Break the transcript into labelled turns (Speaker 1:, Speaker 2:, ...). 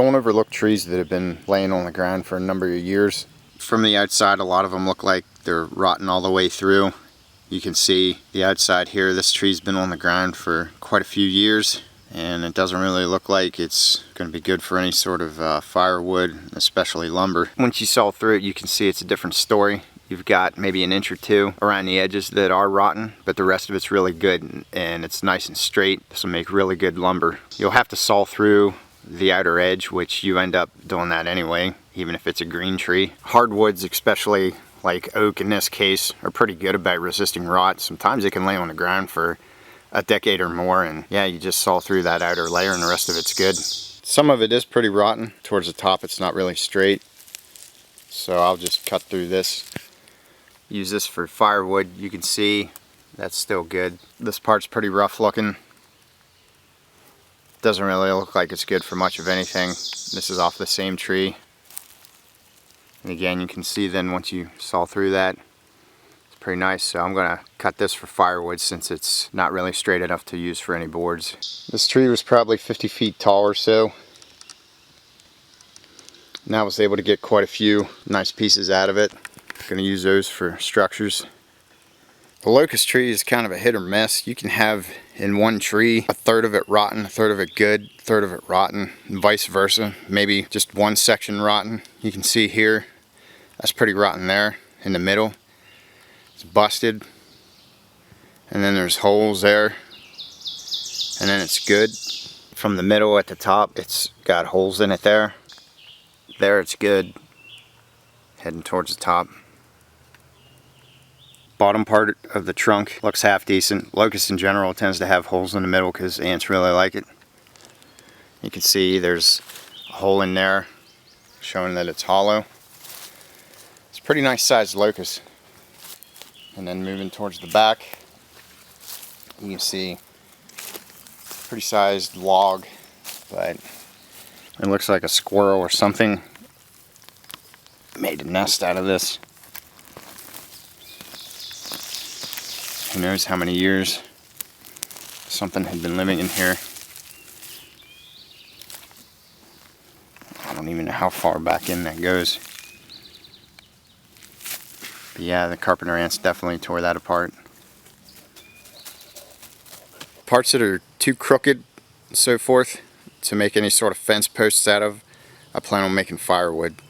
Speaker 1: Don't overlook trees that have been laying on the ground for a number of years. From the outside, a lot of them look like they're rotten all the way through. You can see the outside here. This tree's been on the ground for quite a few years, and it doesn't really look like it's going to be good for any sort of firewood, especially lumber. Once you saw through it, you can see it's a different story. You've got maybe an inch or two around the edges that are rotten, but the rest of it's really good and it's nice and straight. This will make really good lumber. You'll have to saw through the outer edge, which you end up doing that anyway, even if it's a green tree. Hardwoods, especially like oak in this case, are pretty good about resisting rot. Sometimes it can lay on the ground for a decade or more, and yeah, you just saw through that outer layer and the rest of it's good. Some of it is pretty rotten. Towards the top it's not really straight, so I'll just cut through this. Use this for firewood. You can see that's still good. This part's pretty rough looking. Doesn't really look like it's good for much of anything. This is off the same tree. And again, you can see then once you saw through that, it's pretty nice. So I'm gonna cut this for firewood since it's not really straight enough to use for any boards. This tree was probably 50 feet tall or so. And I was able to get quite a few nice pieces out of it. Gonna use those for structures. The locust tree is kind of a hit or miss. You can have in one tree a third of it rotten, a third of it good, a third of it rotten, and vice versa. Maybe just one section rotten. You can see here, that's pretty rotten there in the middle. It's busted. And then there's holes there. And then it's good. From the middle at the top, it's got holes in it there. There it's good. Heading towards the top. Bottom part of the trunk looks half decent. Locust in general tends to have holes in the middle because ants really like it. You can see there's a hole in there showing that it's hollow. It's a pretty nice sized locust. And then moving towards the back, you can see pretty sized log, but it looks like a squirrel or something made a nest out of this. Who knows how many years something had been living in here. I don't even know how far back in that goes. But yeah, the carpenter ants definitely tore that apart. Parts that are too crooked and so forth to make any sort of fence posts out of, I plan on making firewood.